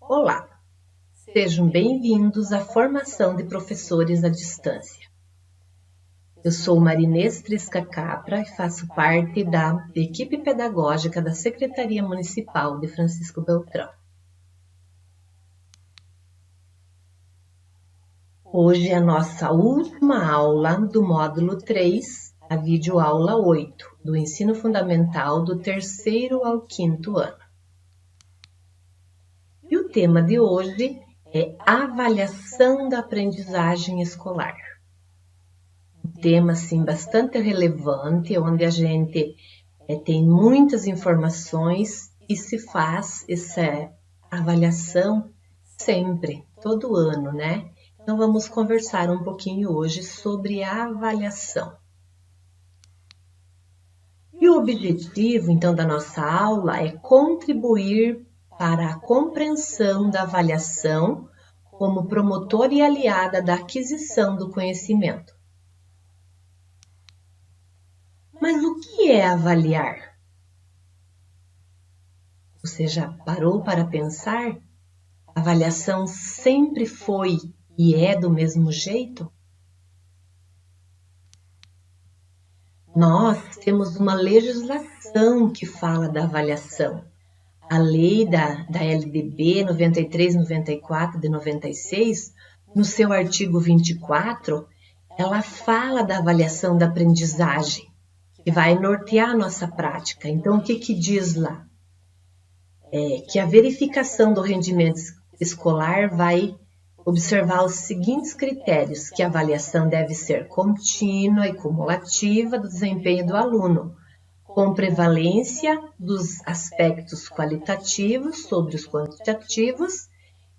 Olá, sejam bem-vindos à formação de professores à distância. Eu sou Marinês Trisca Capra e faço parte da equipe pedagógica da Secretaria Municipal de Francisco Beltrão. Hoje é a nossa última aula do módulo 3, a videoaula 8, do ensino fundamental do 3º ao 5º ano. E o tema de hoje é avaliação da aprendizagem escolar. Um tema assim, bastante relevante, onde a gente tem muitas informações e se faz essa avaliação sempre, todo ano, né? Então vamos conversar um pouquinho hoje sobre a avaliação. E o objetivo, então, da nossa aula é contribuir para a compreensão da avaliação como promotora e aliada da aquisição do conhecimento. Mas o que é avaliar? Você já parou para pensar? A avaliação sempre foi e é do mesmo jeito? Nós temos uma legislação que fala da avaliação. A lei da LDB 93/94 de 96, no seu artigo 24, ela fala da avaliação da aprendizagem, que vai nortear a nossa prática. Então, o que diz lá? Que a verificação do rendimento escolar vai observar os seguintes critérios, que a avaliação deve ser contínua e cumulativa do desempenho do aluno, com prevalência dos aspectos qualitativos sobre os quantitativos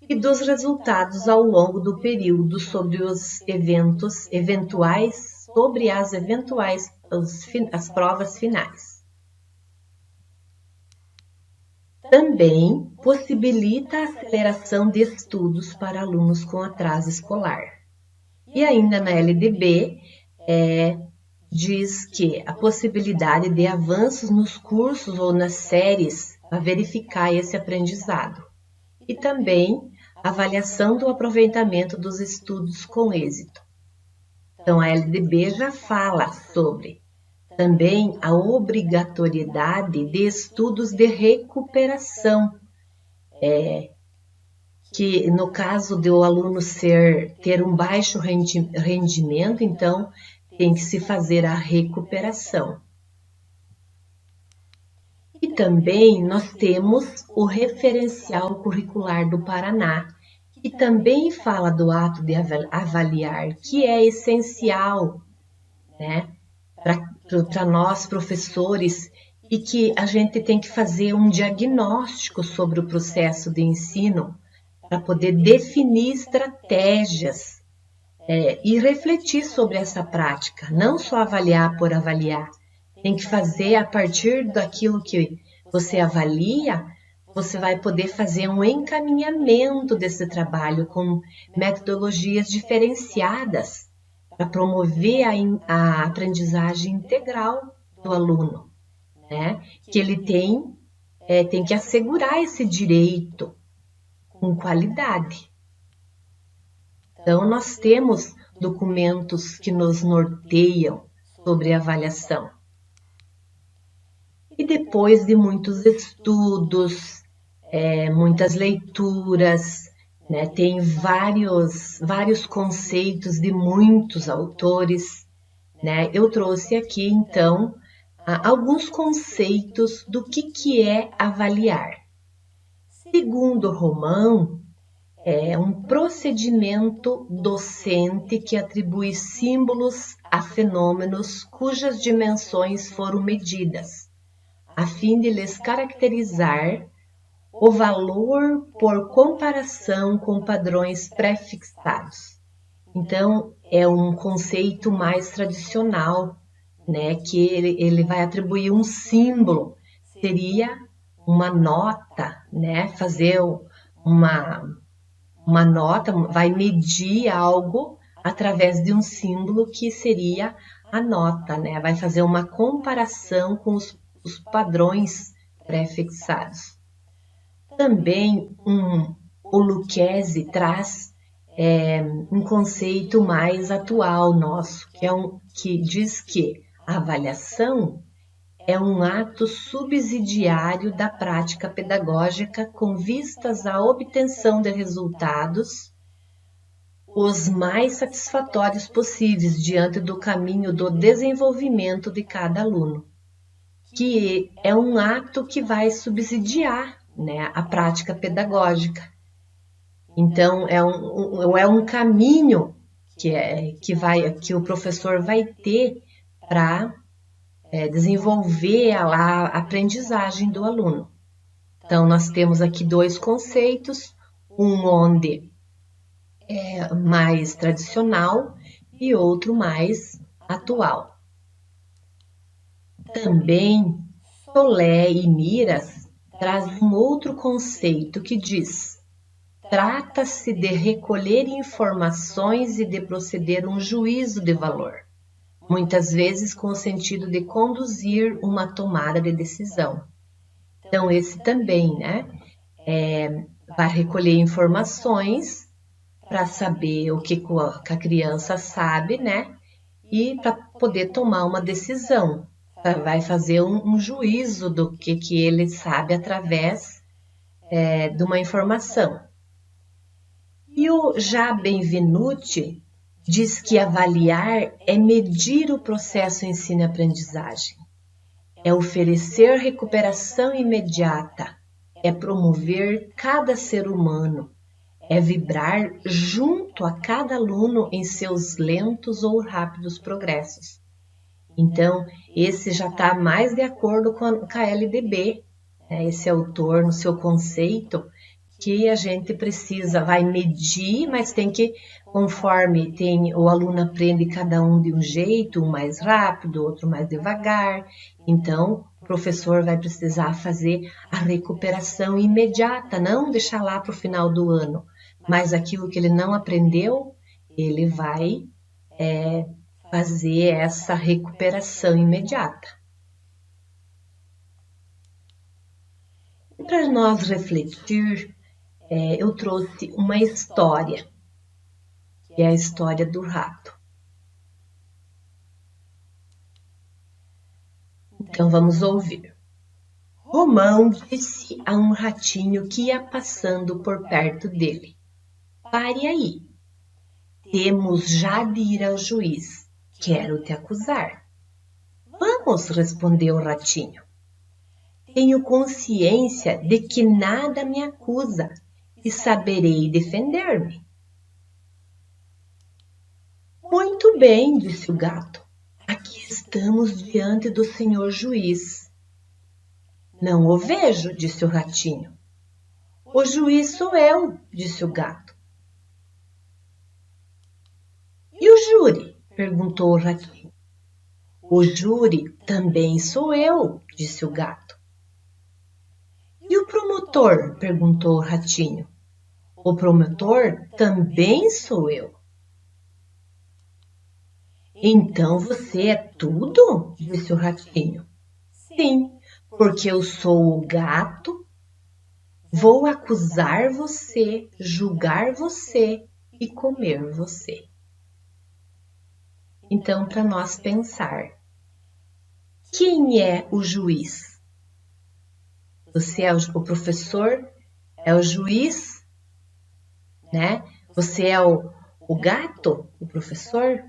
e dos resultados ao longo do período sobre os as provas finais. Também possibilita a aceleração de estudos para alunos com atraso escolar. E ainda na LDB, diz que a possibilidade de avanços nos cursos ou nas séries para verificar esse aprendizado. E também a avaliação do aproveitamento dos estudos com êxito. Então, a LDB já fala sobre também a obrigatoriedade de estudos de recuperação, que no caso do aluno ter um baixo rendimento, então tem que se fazer a recuperação. E também nós temos o referencial curricular do Paraná, que também fala do ato de avaliar, que é essencial, né, para nós professores, e que a gente tem que fazer um diagnóstico sobre o processo de ensino para poder definir estratégias e refletir sobre essa prática, não só avaliar por avaliar. Tem que fazer a partir daquilo que você avalia, você vai poder fazer um encaminhamento desse trabalho com metodologias diferenciadas para promover a aprendizagem integral do aluno, né? Que ele tem que assegurar esse direito com qualidade. Então, nós temos documentos que nos norteiam sobre a avaliação. E depois de muitos estudos, muitas leituras, né, tem vários conceitos de muitos autores, né? Eu trouxe aqui, então, alguns conceitos do que é avaliar. Segundo Romão, é um procedimento docente que atribui símbolos a fenômenos cujas dimensões foram medidas, a fim de lhes caracterizar o valor por comparação com padrões pré-fixados. Então, é um conceito mais tradicional, né, que ele vai atribuir um símbolo, seria uma nota, né, fazer uma nota, vai medir algo através de um símbolo que seria a nota, né, vai fazer uma comparação com os padrões pré-fixados. Também o Lucchesi traz um conceito mais atual nosso, que diz que a avaliação é um ato subsidiário da prática pedagógica com vistas à obtenção de resultados os mais satisfatórios possíveis diante do caminho do desenvolvimento de cada aluno, que é um ato que vai subsidiar, né, a prática pedagógica. Então, é um caminho que o professor vai ter para desenvolver a aprendizagem do aluno. Então, nós temos aqui dois conceitos, um onde é mais tradicional e outro mais atual. Também Solé e Miras trazem um outro conceito que diz: trata-se de recolher informações e de proceder um juízo de valor, muitas vezes com o sentido de conduzir uma tomada de decisão. Então, esse também, né, vai recolher informações para saber o que a criança sabe, né, e para poder tomar uma decisão. Vai fazer um juízo do que ele sabe através de uma informação. E o já Benvenuti diz que avaliar é medir o processo ensino-aprendizagem, é oferecer recuperação imediata, é promover cada ser humano, é vibrar junto a cada aluno em seus lentos ou rápidos progressos. Então, esse já está mais de acordo com a LDB, né? Esse autor, no seu conceito, que a gente vai medir, mas tem que, conforme o aluno aprende cada um de um jeito, um mais rápido, outro mais devagar. Então, o professor vai precisar fazer a recuperação imediata, não deixar lá para o final do ano. Mas aquilo que ele não aprendeu, ele vai fazer essa recuperação imediata. E para nós refletir, eu trouxe uma história, que é a história do rato. Então vamos ouvir. Romão disse a um ratinho que ia passando por perto dele: pare aí, temos já de ir ao juiz, quero te acusar. Vamos, respondeu o ratinho. Tenho consciência de que nada me acusa e saberei defender-me. Muito bem, disse o gato. Aqui estamos diante do senhor juiz. Não o vejo, disse o ratinho. O juiz sou eu, disse o gato. E o júri? Perguntou o ratinho. O júri também sou eu, disse o gato. E o promotor? Perguntou o ratinho. O promotor também sou eu. Então você é tudo? Disse o ratinho. Sim, porque eu sou o gato, vou acusar você, julgar você e comer você. Então, para nós pensar, quem é o juiz? Você é o professor, é o juiz, né? Você é o gato, o professor?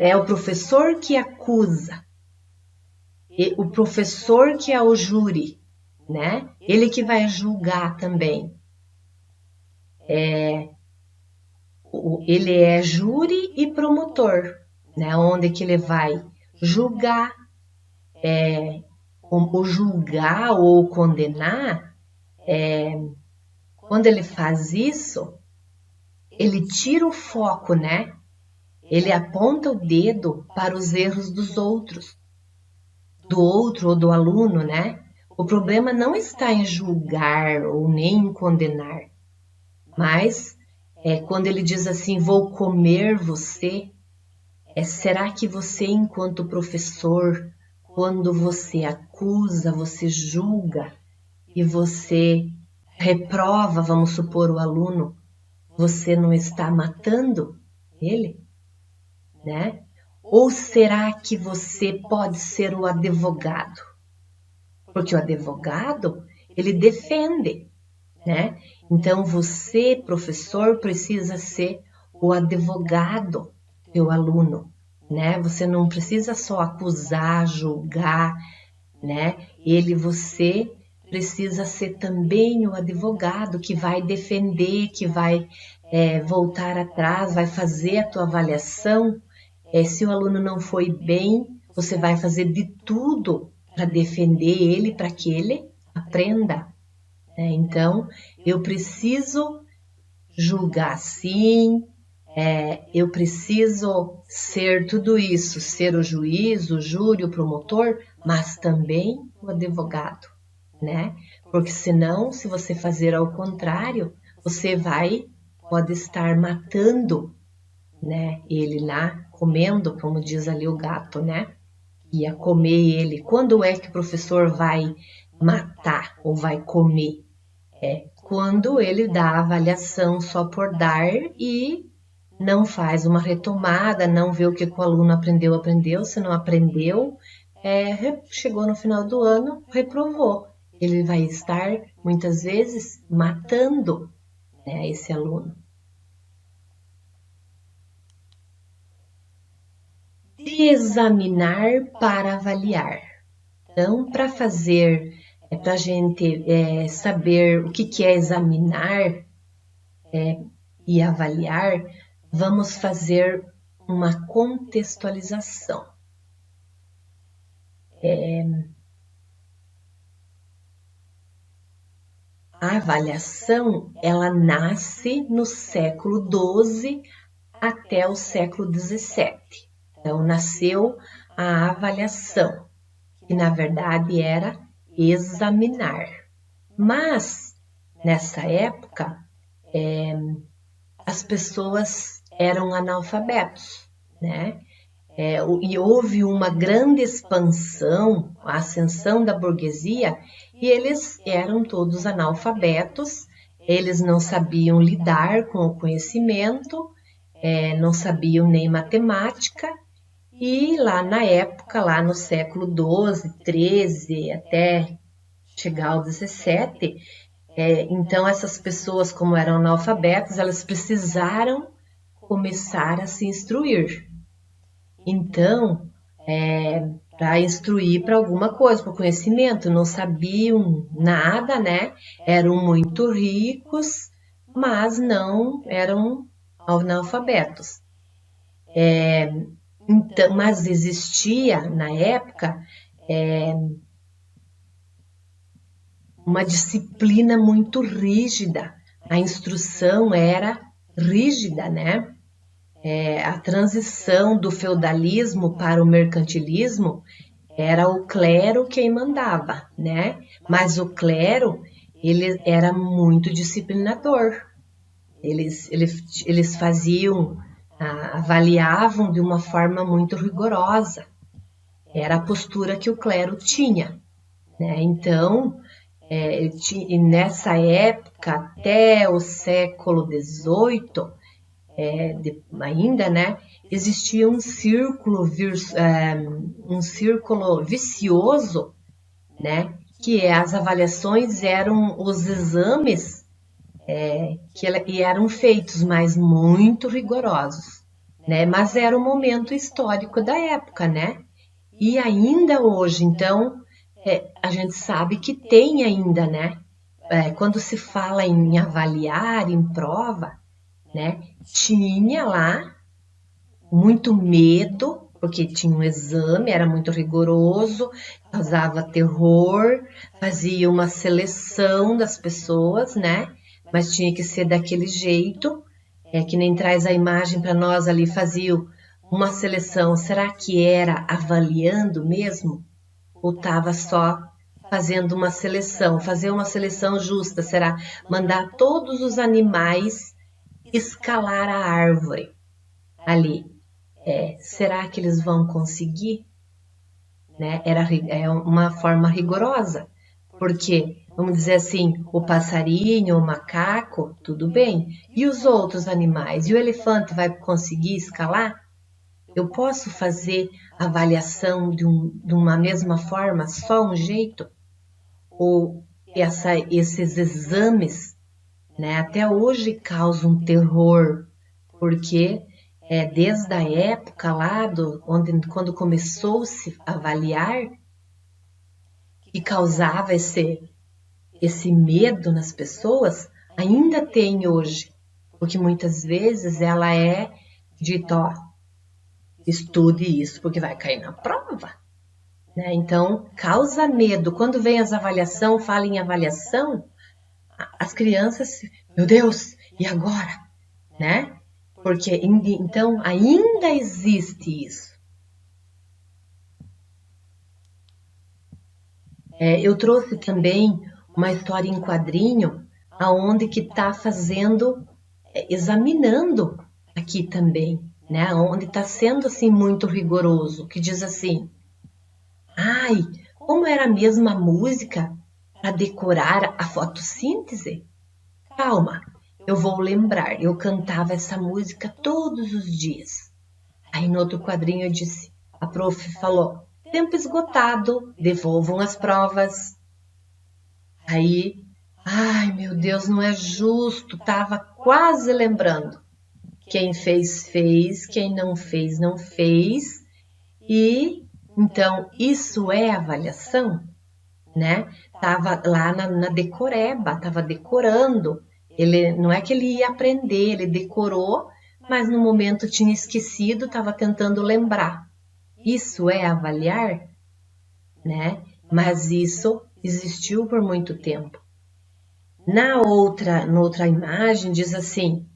É o professor que acusa, e o professor que é o júri, né? Ele que vai julgar também. Ele é júri e promotor, né? Onde que ele vai julgar, o julgar ou condenar. Quando ele faz isso, ele tira o foco, né? Ele aponta o dedo para os erros dos outros, do outro ou do aluno, né? O problema não está em julgar ou nem em condenar, mas quando ele diz assim, vou comer você, será que você, enquanto professor, quando você acusa, você julga e você reprova, vamos supor, o aluno, você não está matando ele, né? Ou será que você pode ser o advogado? Porque o advogado, ele defende, né? Então você, professor, precisa ser o advogado do teu aluno, né? Você não precisa só acusar, julgar, né? Você precisa ser também o advogado que vai defender, que vai voltar atrás, vai fazer a tua avaliação. Se o aluno não foi bem, você vai fazer de tudo para defender ele, para que ele aprenda, né? Então, eu preciso julgar sim, eu preciso ser tudo isso, ser o juiz, o júri, o promotor, mas também o advogado, né? Porque senão, se você fazer ao contrário, você pode estar matando, né? Ele lá, comendo, como diz ali o gato, né? Ia comer ele. Quando é que o professor vai matar ou vai comer? Quando ele dá a avaliação só por dar e não faz uma retomada, não vê o que o aluno aprendeu, se não aprendeu, chegou no final do ano, reprovou. Ele vai estar, muitas vezes, matando, né, esse aluno. De examinar para avaliar. Então, para a gente saber o que é examinar e avaliar, vamos fazer uma contextualização. A avaliação, ela nasce no século XII até o século XVII. Então, nasceu a avaliação, que na verdade era examinar. Mas, nessa época, as pessoas eram analfabetos, né? E houve uma grande expansão, a ascensão da burguesia, e eles eram todos analfabetos, eles não sabiam lidar com o conhecimento, não sabiam nem matemática, e lá na época, lá no século XII, XIII, até chegar ao XVII, então essas pessoas, como eram analfabetas, elas precisaram começar a se instruir. Então, para instruir para alguma coisa, para o conhecimento, não sabiam nada, né? Eram muito ricos, mas não eram analfabetos. Então, mas existia na época uma disciplina muito rígida. A instrução era rígida, né? A transição do feudalismo para o mercantilismo era o clero quem mandava, né? Mas o clero, ele era muito disciplinador. Eles faziam, avaliavam de uma forma muito rigorosa. Era a postura que o clero tinha, né? Então, nessa época, até o século XVIII, ainda, né, existia um círculo vicioso, né, que as avaliações eram os exames que eram feitos, mas muito rigorosos, né, mas era o momento histórico da época, né, e ainda hoje, então, a gente sabe que tem ainda, né, quando se fala em avaliar, em prova, né, tinha lá muito medo, porque tinha um exame, era muito rigoroso, causava terror, fazia uma seleção das pessoas, né? Mas tinha que ser daquele jeito, que nem traz a imagem para nós ali, fazia uma seleção. Será que era avaliando mesmo? Ou estava só fazendo uma seleção? Fazer uma seleção justa, será mandar todos os animais escalar a árvore ali? Será que eles vão conseguir? Né? Era uma forma rigorosa, porque Vamos dizer assim, o passarinho, o macaco, tudo bem. E os outros animais? E o elefante vai conseguir escalar? Eu posso fazer avaliação de uma mesma forma, só um jeito? Ou esses exames, né, até hoje causam um terror, porque desde a época lá, quando começou-se a avaliar, que causava esse medo nas pessoas, ainda tem hoje, porque muitas vezes ela é dita, ó, estude isso porque vai cair na prova, né? Então, causa medo. Quando vem as avaliações, fala em avaliação, as crianças, meu Deus, e agora? Né? Porque então ainda existe isso. Eu trouxe também uma história em quadrinho, aonde que está fazendo, examinando aqui também, né? Onde está sendo assim muito rigoroso, que diz assim: ai, como era a mesma música para decorar a fotossíntese? Calma, eu vou lembrar. Eu cantava essa música todos os dias. Aí no outro quadrinho eu disse, a prof falou, tempo esgotado, devolvam as provas. Aí, ai meu Deus, não é justo, tava quase lembrando. Quem fez, fez, quem não fez, não fez. E então isso é avaliação, né? Tava lá na decoreba, tava decorando. Ele não é que ele ia aprender, ele decorou, mas no momento tinha esquecido, estava tentando lembrar. Isso é avaliar, né? Mas isso existiu por muito tempo. Na outra imagem diz assim,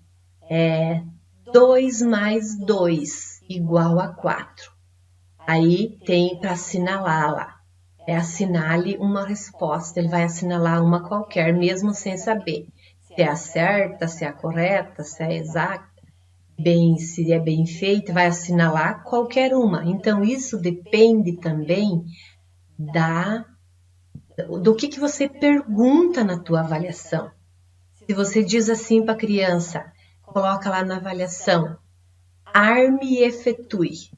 2 mais 2 igual a 4. Aí tem para assinalar lá. Assinale uma resposta, ele vai assinalar uma qualquer, mesmo sem saber se é a certa, se é a correta, se é exata, se é bem feita, vai assinalar qualquer uma. Então, isso depende também do que você pergunta na tua avaliação. Se você diz assim para a criança, coloca lá na avaliação, arme e efetue.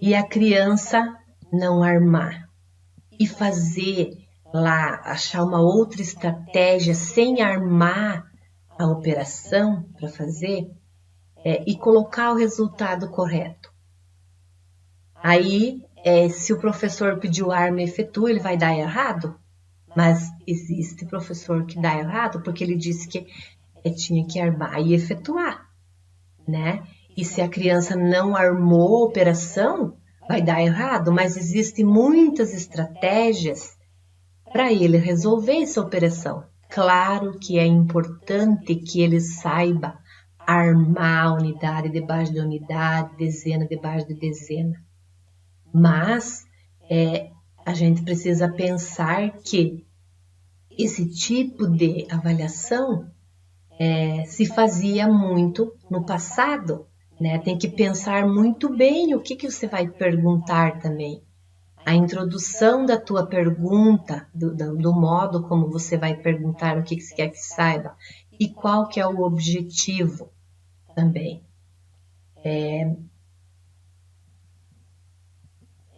E a criança não armar. E fazer lá, achar uma outra estratégia sem armar a operação para fazer e colocar o resultado correto. Aí, se o professor pediu arma e efetua, ele vai dar errado? Mas existe professor que dá errado porque ele disse que tinha que armar e efetuar, né? E se a criança não armou a operação, vai dar errado, mas existem muitas estratégias para ele resolver essa operação. Claro que é importante que ele saiba armar a unidade debaixo de unidade, dezena debaixo de dezena. Mas a gente precisa pensar que esse tipo de avaliação se fazia muito no passado, né? Tem que pensar muito bem o que você vai perguntar também. A introdução da tua pergunta, do modo como você vai perguntar o que você quer que saiba e qual que é o objetivo também.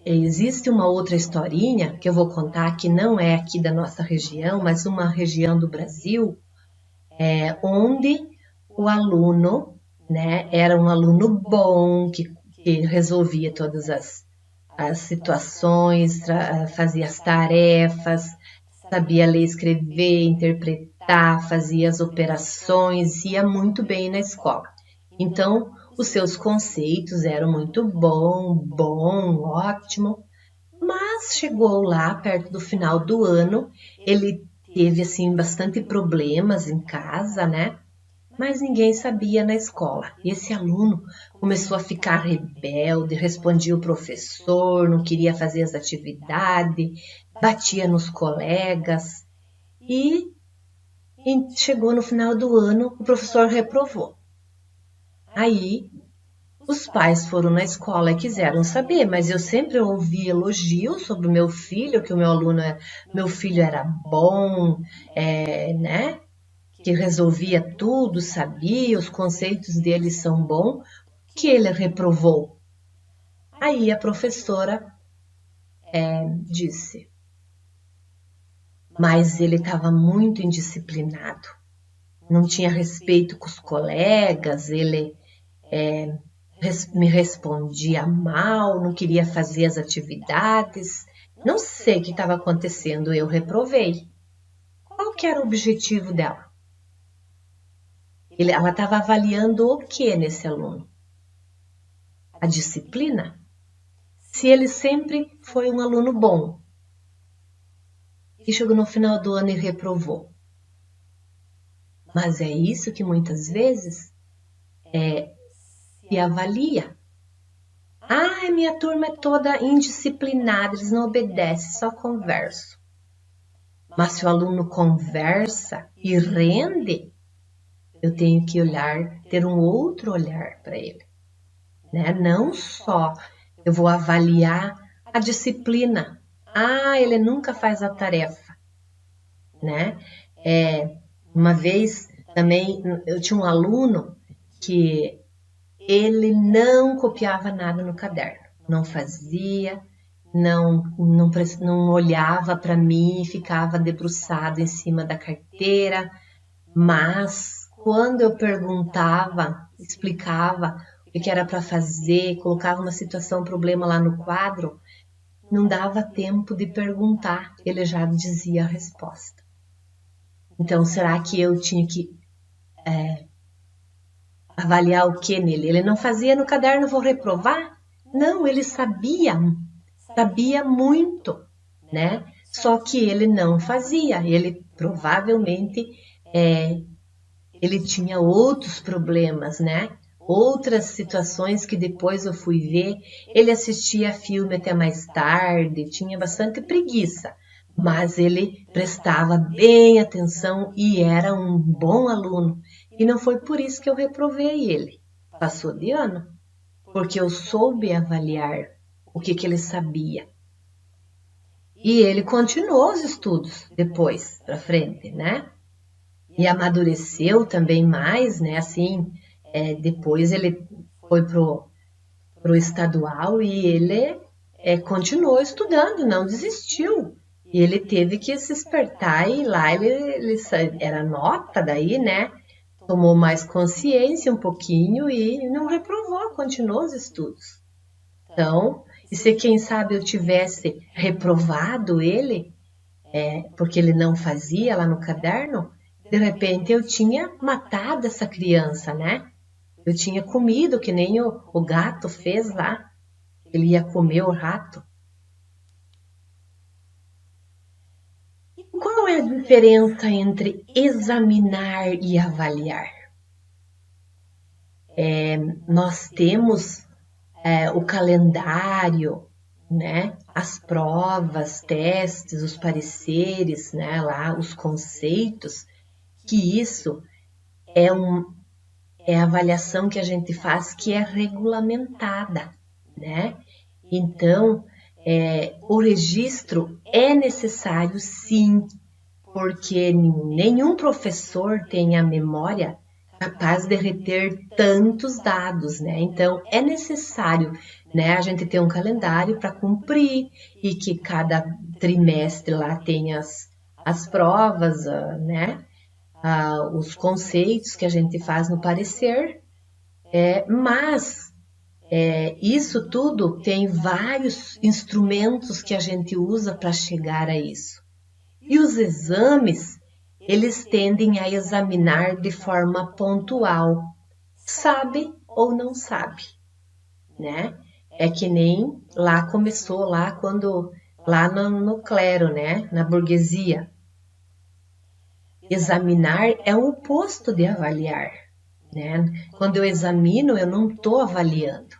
Existe uma outra historinha que eu vou contar que não é aqui da nossa região, mas uma região do Brasil, onde o aluno, né, era um aluno bom, que resolvia todas as situações, fazia as tarefas, sabia ler, escrever, interpretar, fazia as operações, ia muito bem na escola. Então, os seus conceitos eram muito bom, ótimo, mas chegou lá perto do final do ano, ele teve assim bastante problemas em casa, né? Mas ninguém sabia na escola. E esse aluno começou a ficar rebelde, respondia o professor, não queria fazer as atividades, batia nos colegas. E chegou no final do ano, o professor reprovou. Aí, Os pais foram na escola e quiseram saber, mas eu sempre ouvi elogios sobre o meu filho, que o meu filho era bom, né? Que resolvia tudo, sabia, os conceitos dele são bons, que ele reprovou. Aí a professora disse, mas ele estava muito indisciplinado, não tinha respeito com os colegas, ele me respondia mal, não queria fazer as atividades, não sei o que estava acontecendo, eu reprovei. Qual que era o objetivo dela? Ela estava avaliando o que nesse aluno? A disciplina? Se ele sempre foi um aluno bom e chegou no final do ano e reprovou. Mas é isso que muitas vezes se avalia. Ah, minha turma é toda indisciplinada, eles não obedecem, só conversam. Mas se o aluno conversa e rende, eu tenho que ter um outro olhar para ele, né? Não só eu vou avaliar a disciplina. Ah, ele nunca faz a tarefa, né? Uma vez também eu tinha um aluno que ele não copiava nada no caderno, não fazia, não olhava para mim, ficava debruçado em cima da carteira, mas quando eu perguntava, explicava o que era para fazer, colocava uma situação, um problema lá no quadro, não dava tempo de perguntar, ele já dizia a resposta. Então, será que eu tinha que avaliar o que nele? Ele não fazia no caderno, vou reprovar? Não, ele sabia muito, né? Só que ele não fazia, ele provavelmente ele tinha outros problemas, né? Outras situações que depois eu fui ver, ele assistia filme até mais tarde, tinha bastante preguiça, mas ele prestava bem atenção e era um bom aluno. E não foi por isso que eu reprovei ele. Passou de ano, porque eu soube avaliar o que ele sabia. E ele continuou os estudos depois, para frente, né? E amadureceu também mais, né? Assim, depois ele foi pro estadual e ele continuou estudando, não desistiu. E ele teve que se despertar e lá ele era nota daí, né? Tomou mais consciência um pouquinho e não reprovou, continuou os estudos. Então, e se quem sabe eu tivesse reprovado ele, porque ele não fazia lá no caderno, de repente eu tinha matado essa criança, né? Eu tinha comido, que nem o gato fez lá. Ele ia comer o rato. E qual é a diferença entre examinar e avaliar? Nós temos o calendário, né? As provas, testes, os pareceres, né? Lá, os conceitos, que isso é a avaliação que a gente faz que é regulamentada, né? Então, o registro é necessário sim, porque nenhum professor tem a memória capaz de reter tantos dados, né? Então, é necessário, né, a gente ter um calendário para cumprir e que cada trimestre lá tenha as provas, né? Os conceitos que a gente faz no parecer, mas isso tudo tem vários instrumentos que a gente usa para chegar a isso. E os exames, eles tendem a examinar de forma pontual, sabe ou não sabe, né? É que nem lá começou, lá no clero, né? Na burguesia. Examinar é o oposto de avaliar, né? Quando eu examino, eu não estou avaliando,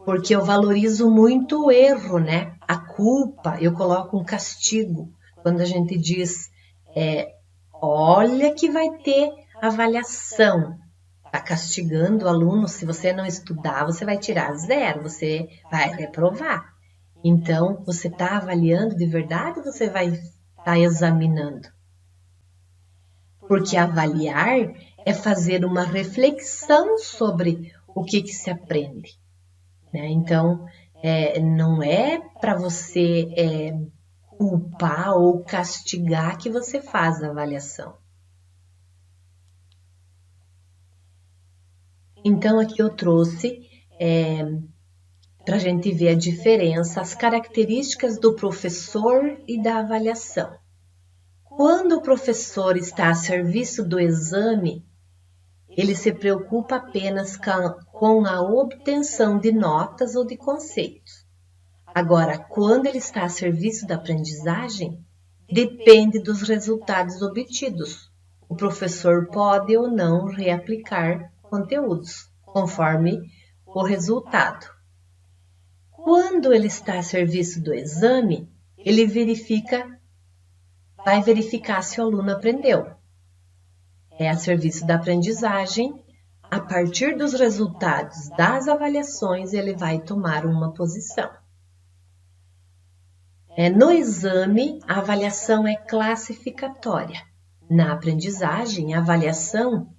porque eu valorizo muito o erro, né? A culpa, eu coloco um castigo. Quando a gente diz, olha que vai ter avaliação, está castigando o aluno. Se você não estudar, você vai tirar 0, você vai reprovar. Então, você está avaliando de verdade ou você vai estar examinando? Porque avaliar é fazer uma reflexão sobre o que se aprende, né? Então, não é para você culpar ou castigar que você faz a avaliação. Então, aqui eu trouxe para a gente ver a diferença, as características do professor e da avaliação. Quando o professor está a serviço do exame, ele se preocupa apenas com a obtenção de notas ou de conceitos. Agora, quando ele está a serviço da aprendizagem, depende dos resultados obtidos. O professor pode ou não reaplicar conteúdos, conforme o resultado. Quando ele está a serviço do exame, ele vai verificar se o aluno aprendeu. É a serviço da aprendizagem, a partir dos resultados das avaliações, ele vai tomar uma posição. No exame, a avaliação é classificatória. Na aprendizagem, a avaliação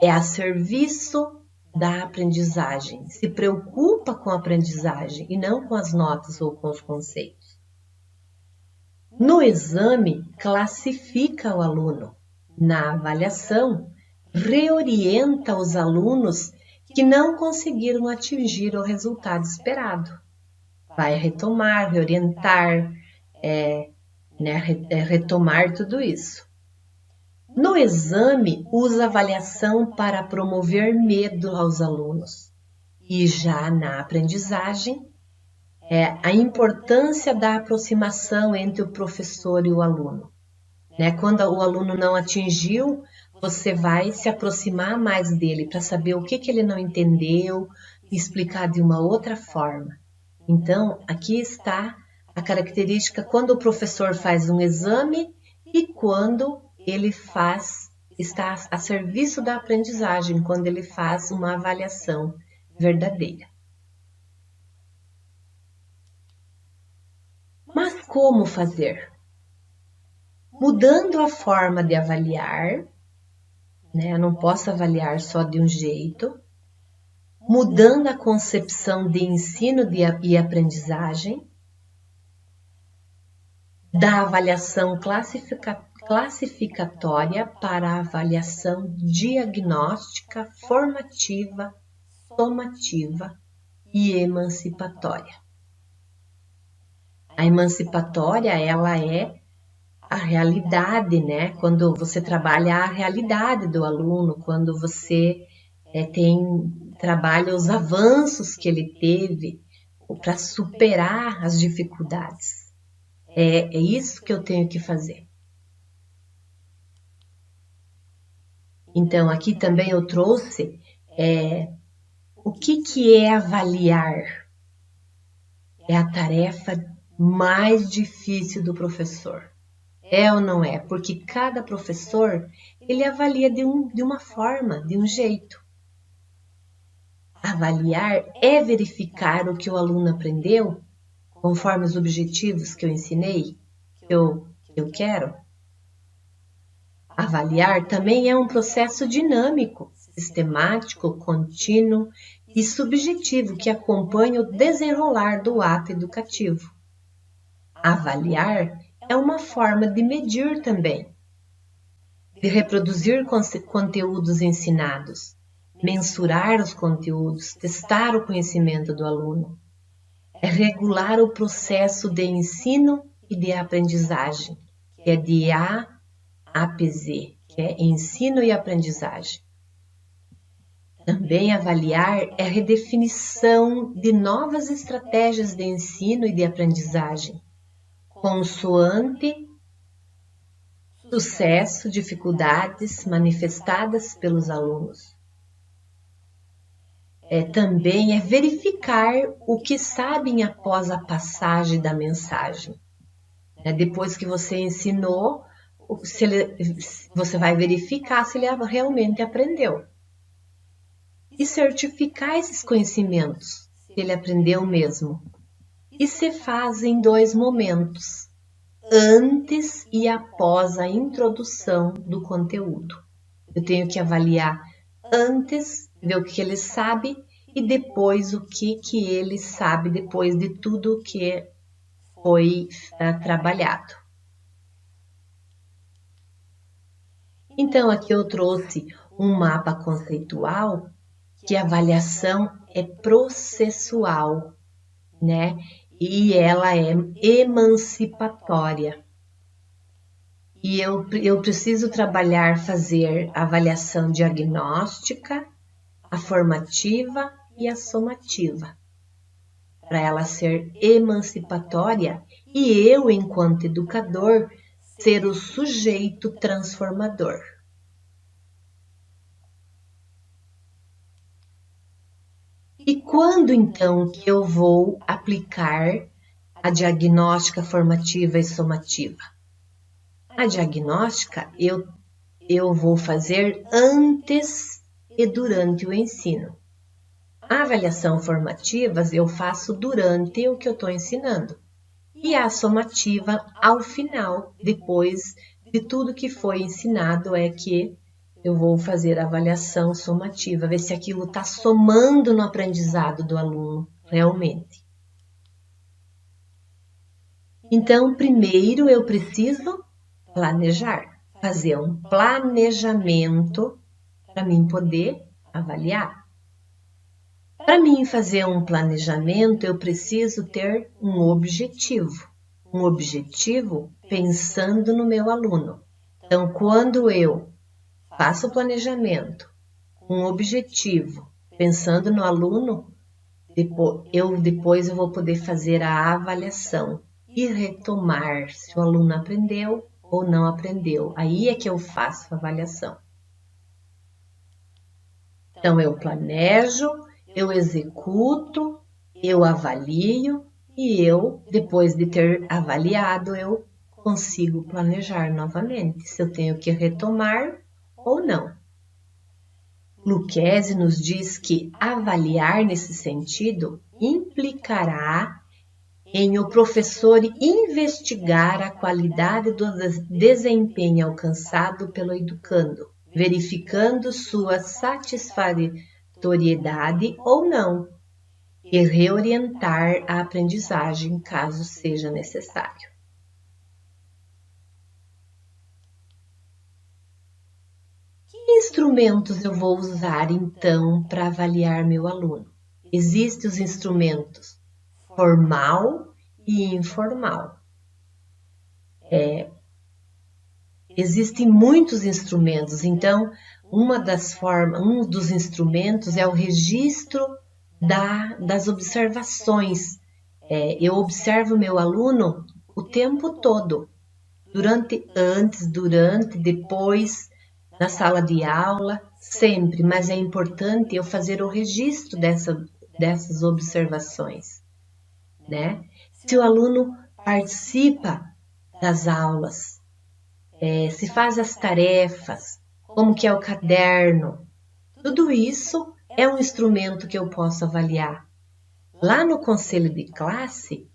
é a serviço da aprendizagem, se preocupa com a aprendizagem e não com as notas ou com os conceitos. No exame, classifica o aluno. Na avaliação, reorienta os alunos que não conseguiram atingir o resultado esperado. Vai retomar, reorientar, retomar tudo isso. No exame, usa a avaliação para promover medo aos alunos. E já na aprendizagem, a importância da aproximação entre o professor e o aluno. Quando o aluno não atingiu, você vai se aproximar mais dele para saber o que ele não entendeu, explicar de uma outra forma. Então, aqui está a característica quando o professor faz um exame e quando ele está a serviço da aprendizagem, quando ele faz uma avaliação verdadeira. Mas como fazer? Mudando a forma de avaliar, eu não posso avaliar só de um jeito, mudando a concepção de ensino e aprendizagem, da avaliação classificatória para a avaliação diagnóstica, formativa, somativa e emancipatória. A emancipatória, ela é a realidade, Quando você trabalha a realidade do aluno, quando você trabalha os avanços que ele teve para superar as dificuldades. É isso que eu tenho que fazer. Então, aqui também eu trouxe o que é avaliar. É a tarefa mais difícil do professor. É ou não é? Porque cada professor, ele avalia de uma forma, de um jeito. Avaliar é verificar o que o aluno aprendeu, conforme os objetivos que eu ensinei, que eu quero. Avaliar também é um processo dinâmico, sistemático, contínuo e subjetivo que acompanha o desenrolar do ato educativo. Avaliar é uma forma de medir também, de reproduzir conteúdos ensinados, mensurar os conteúdos, testar o conhecimento do aluno. É regular o processo de ensino e de aprendizagem, que é de A a Z, que é ensino e aprendizagem. Também avaliar é a redefinição de novas estratégias de ensino e de aprendizagem, consoante sucesso, dificuldades manifestadas pelos alunos. Também é verificar o que sabem após a passagem da mensagem. Depois que você ensinou, você vai verificar se ele realmente aprendeu. e certificar esses conhecimentos, se ele aprendeu mesmo. E se faz em 2 momentos, antes e após a introdução do conteúdo. Eu tenho que avaliar antes, ver o que ele sabe, e depois o que ele sabe depois de tudo que foi trabalhado. Então, aqui eu trouxe um mapa conceitual que a avaliação é processual, né? E ela é emancipatória. E eu preciso trabalhar, fazer a avaliação diagnóstica, a formativa e a somativa, para ela ser emancipatória e eu, enquanto educador, ser o sujeito transformador. E quando então que eu vou aplicar a diagnóstica, formativa e somativa? A diagnóstica eu vou fazer antes e durante o ensino. A avaliação formativa eu faço durante o que eu estou ensinando. E a somativa ao final, depois de tudo que foi ensinado, é que eu vou fazer a avaliação somativa, ver se aquilo está somando no aprendizado do aluno realmente. Então, primeiro eu preciso planejar, fazer um planejamento para mim poder avaliar. Para mim fazer um planejamento, eu preciso ter um objetivo pensando no meu aluno. Então, quando eu faço o planejamento com um objetivo pensando no aluno, depois eu vou poder fazer a avaliação e retomar se o aluno aprendeu ou não aprendeu. Aí é que eu faço a avaliação. Então, eu planejo, eu executo, eu avalio e eu, depois de ter avaliado, eu consigo planejar novamente se eu tenho que retomar ou não. Lucchesi nos diz que avaliar nesse sentido implicará em o professor investigar a qualidade do desempenho alcançado pelo educando, verificando sua satisfatoriedade ou não, e reorientar a aprendizagem caso seja necessário. Que instrumentos eu vou usar então para avaliar meu aluno? Existem os instrumentos formal e informal. Existem muitos instrumentos, então um dos instrumentos é o registro das observações. Eu observo meu aluno o tempo todo, antes, durante, depois, na sala de aula, sempre, mas é importante eu fazer o registro dessas observações, né? Se o aluno participa das aulas, se faz as tarefas, como que é o caderno, tudo isso é um instrumento que eu posso avaliar. Lá no conselho de classe,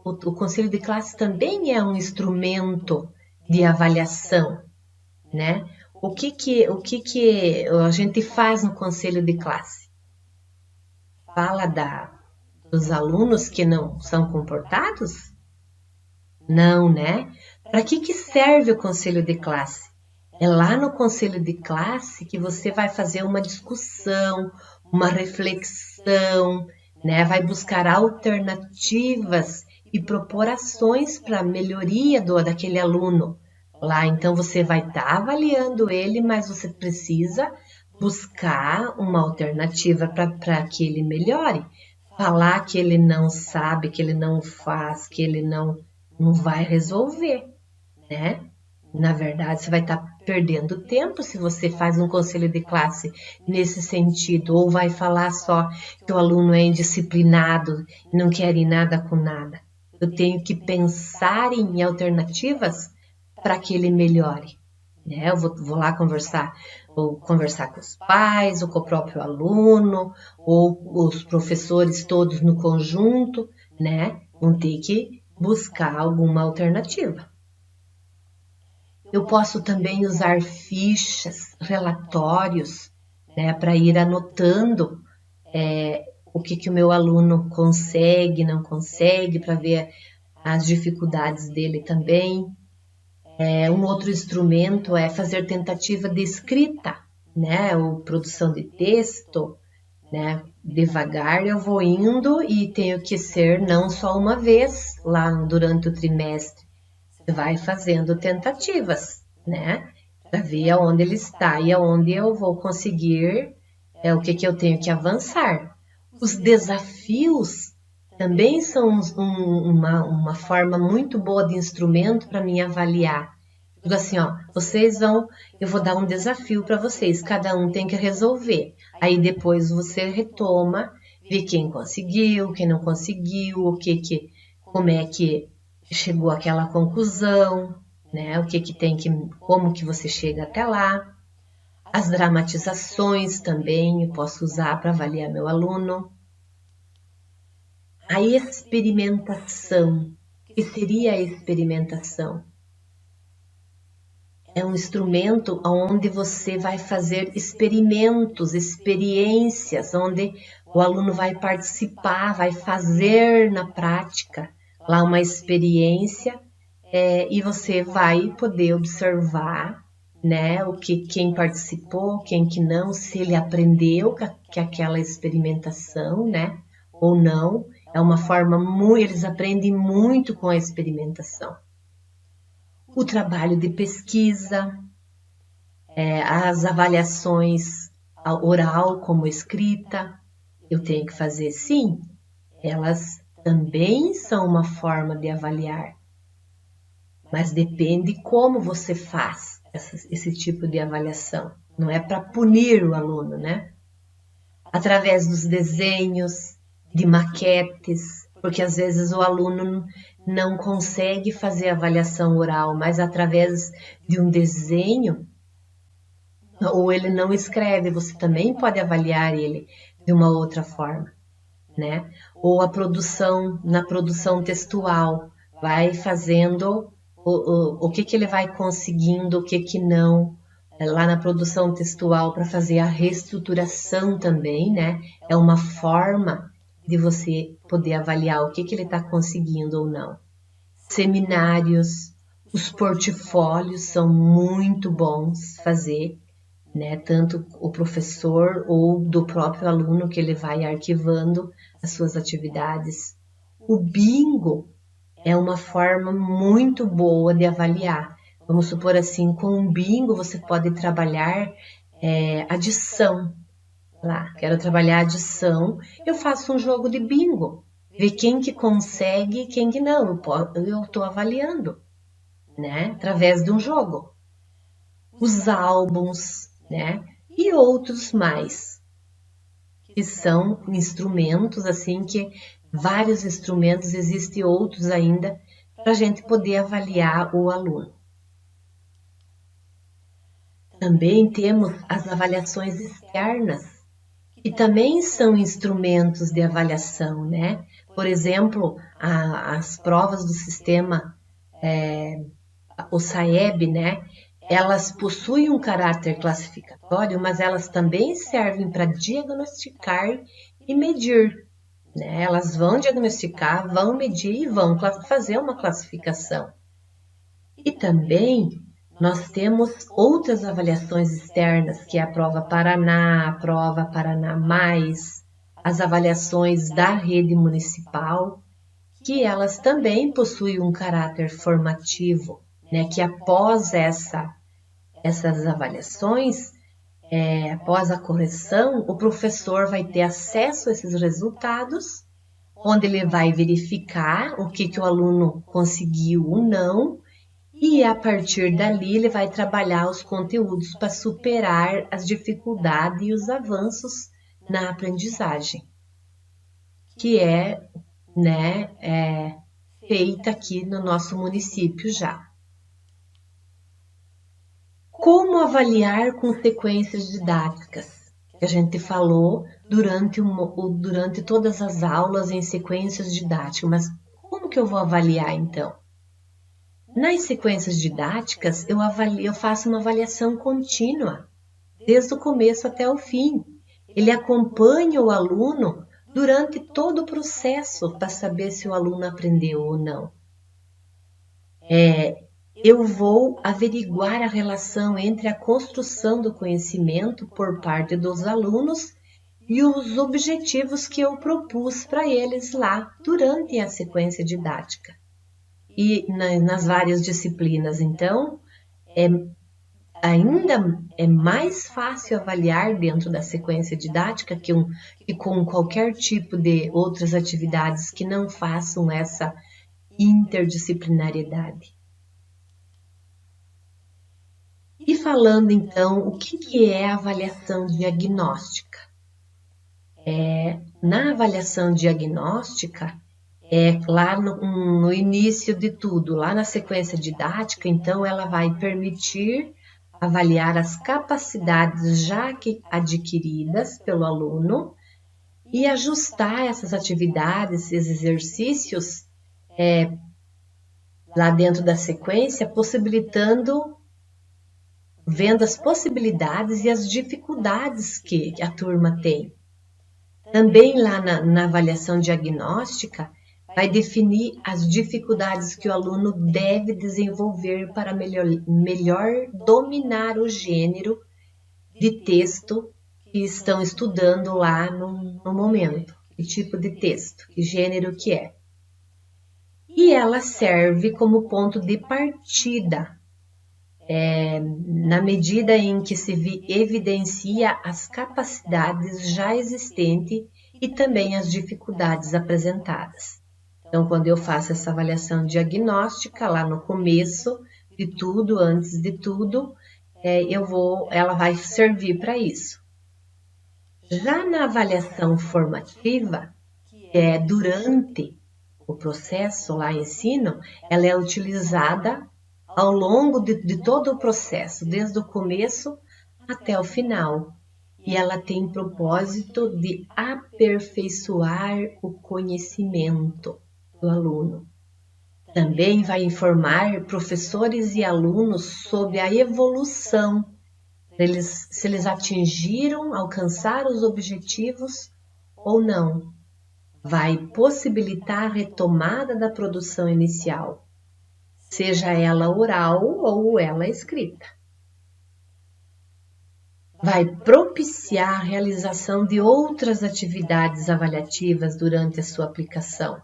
o conselho de classe também é um instrumento de avaliação, né? O que a gente faz no conselho de classe? Fala dos alunos que não são comportados? Não, né? Para que serve o conselho de classe? É lá no conselho de classe que você vai fazer uma discussão, uma reflexão, né? Vai buscar alternativas e propor ações para a melhoria daquele aluno. Lá, então, você vai estar avaliando ele, mas você precisa buscar uma alternativa para que ele melhore. Falar que ele não sabe, que ele não faz, que ele não vai resolver, né? Na verdade, você vai estar perdendo tempo se você faz um conselho de classe nesse sentido, ou vai falar só que o aluno é indisciplinado e não quer ir nada com nada. Eu tenho que pensar em alternativas para que ele melhore, né? Eu vou lá conversar, ou conversar com os pais, ou com o próprio aluno, ou os professores todos no conjunto, né? Vão ter que buscar alguma alternativa. Eu posso também usar fichas, relatórios, né, para ir anotando o que o meu aluno consegue, não consegue, para ver as dificuldades dele também. Um outro instrumento é fazer tentativa de escrita, né, ou produção de texto, né. Devagar eu vou indo e tenho que ser não só uma vez lá durante o trimestre. Você vai fazendo tentativas, né, para ver aonde ele está e aonde eu vou conseguir, o que eu tenho que avançar. Os desafios também são uma forma muito boa de instrumento para mim avaliar. Digo assim, ó, eu vou dar um desafio para vocês, cada um tem que resolver. Aí depois você retoma, vê quem conseguiu, quem não conseguiu, como é que chegou àquela conclusão, né? Como que você chega até lá. As dramatizações também eu posso usar para avaliar meu aluno. A experimentação. O que seria a experimentação? É um instrumento onde você vai fazer experimentos, experiências, onde o aluno vai participar, vai fazer na prática lá uma experiência, e você vai poder observar, né, quem participou, quem que não, se ele aprendeu com aquela experimentação, né, ou não. É uma forma eles aprendem muito com a experimentação. O trabalho de pesquisa, as avaliações oral como escrita, eu tenho que fazer sim, elas também são uma forma de avaliar, mas depende como você faz esse tipo de avaliação. Não é para punir o aluno, né? Através dos desenhos, de maquetes, porque às vezes o aluno não consegue fazer avaliação oral, mas através de um desenho, ou ele não escreve, você também pode avaliar ele de uma outra forma, né? Ou na produção textual, vai fazendo o que ele vai conseguindo, o que não, lá na produção textual para fazer a reestruturação também, né? É uma forma de você poder avaliar o que ele está conseguindo ou não. Seminários, os portfólios são muito bons fazer, né? Tanto o professor ou do próprio aluno que ele vai arquivando as suas atividades. O bingo é uma forma muito boa de avaliar. Vamos supor assim, com um bingo você pode trabalhar adição. Lá, quero trabalhar adição, eu faço um jogo de bingo. Ver quem que consegue e quem que não. Eu estou avaliando, né? Através de um jogo. Os álbuns, né? E outros mais, que são instrumentos, assim, que vários instrumentos, existem outros ainda, para a gente poder avaliar o aluno. Também temos as avaliações externas, que também são instrumentos de avaliação, né? Por exemplo, as provas do sistema, o SAEB, né? Elas possuem um caráter classificatório, mas elas também servem para diagnosticar e medir, né? Elas vão diagnosticar, vão medir e vão fazer uma classificação. E também nós temos outras avaliações externas, que é a prova Paraná, a prova Paraná Mais, as avaliações da rede municipal, que elas também possuem um caráter formativo, né? Que após essas avaliações, após a correção, o professor vai ter acesso a esses resultados, onde ele vai verificar o que o aluno conseguiu ou não, e a partir dali ele vai trabalhar os conteúdos para superar as dificuldades e os avanços na aprendizagem, que feita aqui no nosso município já. como avaliar consequências didáticas, que a gente falou durante todas as aulas em sequências didáticas, mas como que eu vou avaliar então? Nas sequências didáticas, eu faço uma avaliação contínua, desde o começo até o fim. Ele acompanha o aluno durante todo o processo para saber se o aluno aprendeu ou não. Eu vou averiguar a relação entre a construção do conhecimento por parte dos alunos e os objetivos que eu propus para eles lá durante a sequência didática. E nas várias disciplinas, então, ainda é mais fácil avaliar dentro da sequência didática que com qualquer tipo de outras atividades que não façam essa interdisciplinariedade. E falando então, o que é a avaliação diagnóstica? Na avaliação diagnóstica, lá no início de tudo, lá na sequência didática, então ela vai permitir avaliar as capacidades já adquiridas pelo aluno e ajustar essas atividades, esses exercícios lá dentro da sequência, vendo as possibilidades e as dificuldades que a turma tem. Também lá na avaliação diagnóstica, vai definir as dificuldades que o aluno deve desenvolver para melhor dominar o gênero de texto que estão estudando lá no momento. Que tipo de texto, que gênero que é. E ela serve como ponto de partida, na medida em que se evidencia as capacidades já existentes e também as dificuldades apresentadas. Então, quando eu faço essa avaliação diagnóstica, lá no começo de tudo, antes de tudo, ela vai servir para isso. Já na avaliação formativa, que é durante o processo lá, ensino, ela é utilizada ao longo de todo o processo, desde o começo até o final. E ela tem propósito de aperfeiçoar o conhecimento do aluno. Também vai informar professores e alunos sobre a evolução, se eles alcançaram os objetivos ou não. Vai possibilitar a retomada da produção inicial, seja ela oral ou ela escrita. Vai propiciar a realização de outras atividades avaliativas durante a sua aplicação,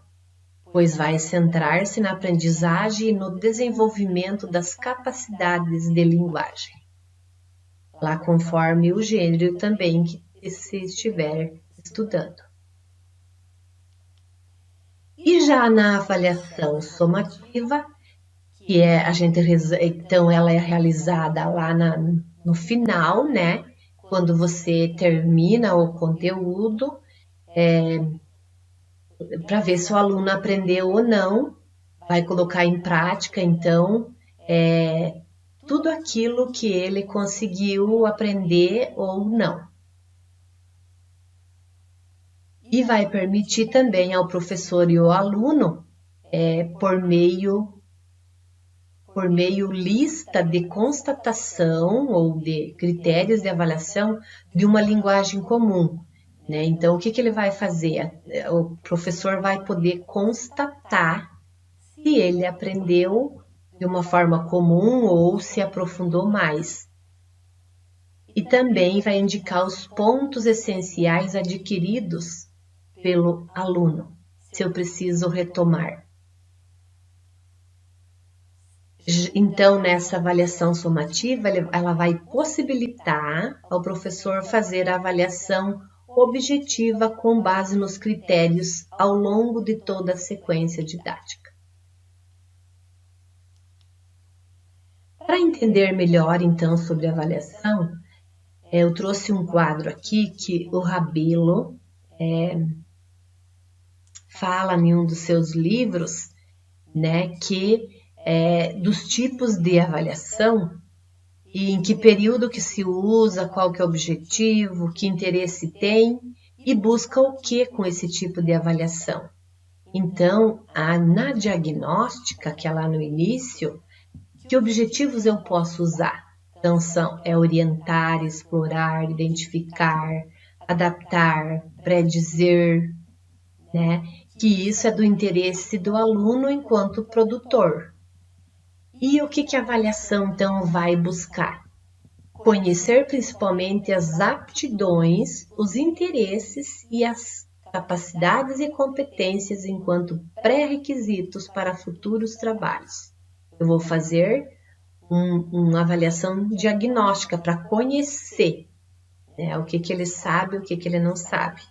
pois vai centrar-se na aprendizagem e no desenvolvimento das capacidades de linguagem, lá conforme o gênero também que se estiver estudando. E já na avaliação somativa, que então ela é realizada lá no final, né? Quando você termina o conteúdo, para ver se o aluno aprendeu ou não, vai colocar em prática, então, tudo aquilo que ele conseguiu aprender ou não. E vai permitir também ao professor e ao aluno, por meio lista de constatação ou de critérios de avaliação de uma linguagem comum, né? Então, o que ele vai fazer? O professor vai poder constatar se ele aprendeu de uma forma comum ou se aprofundou mais. E também vai indicar os pontos essenciais adquiridos pelo aluno, se eu preciso retomar. Então, nessa avaliação somativa, ela vai possibilitar ao professor fazer a avaliação objetiva com base nos critérios ao longo de toda a sequência didática. Para entender melhor, então, sobre a avaliação, eu trouxe um quadro aqui que o Rabelo fala em um dos seus livros, né, que dos tipos de avaliação, e em que período que se usa, qual que é o objetivo, que interesse tem e busca o que com esse tipo de avaliação. Então, na diagnóstica, que é lá no início, que objetivos eu posso usar? Então, é orientar, explorar, identificar, adaptar, predizer, né? Que isso é do interesse do aluno enquanto produtor. E o que a avaliação, então, vai buscar? Conhecer principalmente as aptidões, os interesses e as capacidades e competências enquanto pré-requisitos para futuros trabalhos. Eu vou fazer uma avaliação diagnóstica para conhecer, né, o que ele sabe, o que ele não sabe.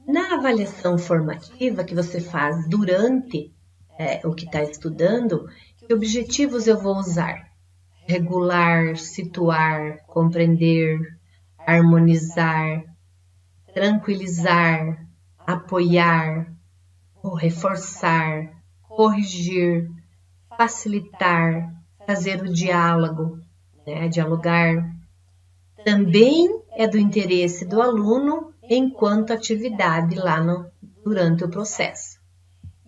Na avaliação formativa que você faz durante o que está estudando, que objetivos eu vou usar? Regular, situar, compreender, harmonizar, tranquilizar, apoiar, reforçar, corrigir, facilitar, fazer o diálogo, né? Dialogar. Também é do interesse do aluno enquanto atividade lá durante o processo.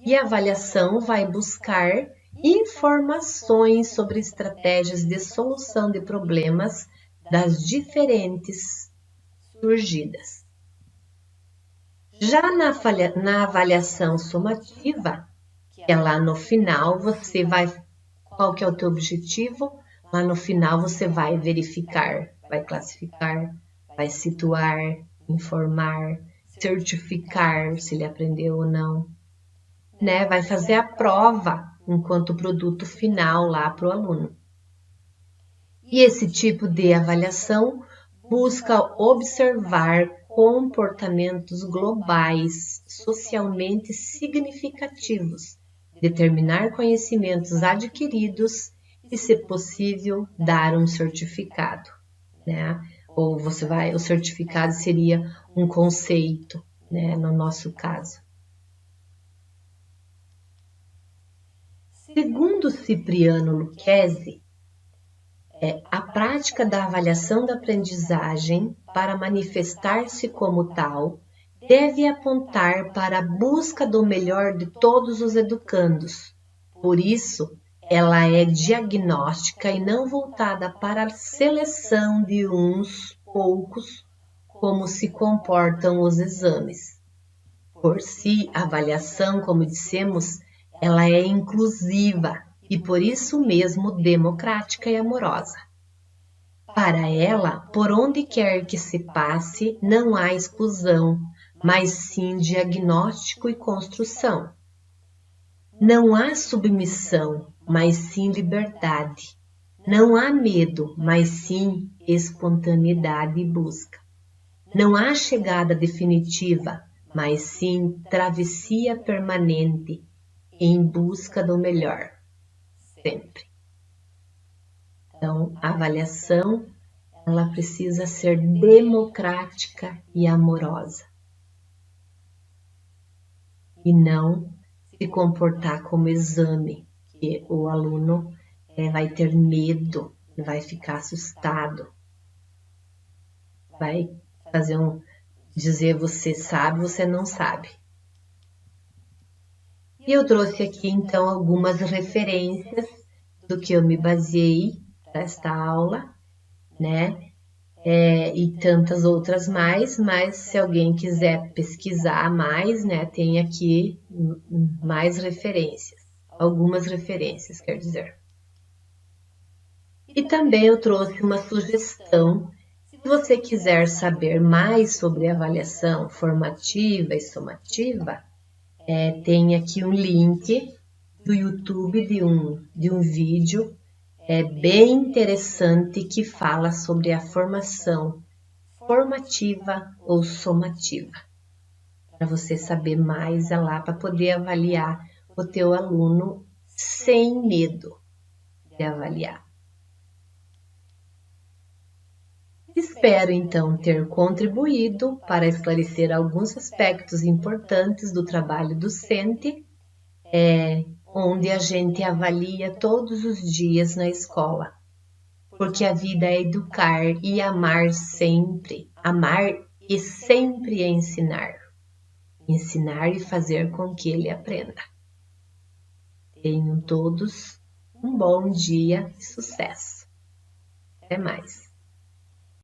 E a avaliação vai buscar informações sobre estratégias de solução de problemas das diferentes surgidas. Já na avaliação somativa, que é lá no final, você vai... Qual que é o teu objetivo? Lá no final você vai verificar, vai classificar, vai situar, informar, certificar se ele aprendeu ou não, né? Vai fazer a prova enquanto produto final lá para o aluno. E esse tipo de avaliação busca observar comportamentos globais socialmente significativos, determinar conhecimentos adquiridos e, se possível, dar um certificado, né? Ou o certificado seria um conceito, né, no nosso caso. Segundo Cipriano Lucchesi, a prática da avaliação da aprendizagem, para manifestar-se como tal, deve apontar para a busca do melhor de todos os educandos. Por isso, ela é diagnóstica e não voltada para a seleção de uns poucos, como se comportam os exames. Por si, a avaliação, como dissemos, ela é inclusiva e por isso mesmo democrática e amorosa. Para ela, por onde quer que se passe, não há exclusão, mas sim diagnóstico e construção. Não há submissão, mas sim liberdade. Não há medo, mas sim espontaneidade e busca. Não há chegada definitiva, mas sim travessia permanente em busca do melhor, sempre. Então, a avaliação, ela precisa ser democrática e amorosa. E não se comportar como exame, que o aluno vai ter medo, vai ficar assustado, vai fazer dizer você sabe, você não sabe. E eu trouxe aqui então algumas referências do que eu me baseei para esta aula, né? E tantas outras mais, mas se alguém quiser pesquisar mais, né, tem aqui mais referências, algumas referências, quer dizer. E também eu trouxe uma sugestão, se você quiser saber mais sobre avaliação formativa e somativa, tem aqui um link do YouTube de um vídeo bem interessante que fala sobre a formação formativa ou somativa. Para você saber mais, lá para poder avaliar o teu aluno sem medo de avaliar. Espero então ter contribuído para esclarecer alguns aspectos importantes do trabalho docente, onde a gente avalia todos os dias na escola, porque a vida é educar e amar sempre. Amar e sempre ensinar. Ensinar e fazer com que ele aprenda. Tenham todos um bom dia e sucesso. Até mais.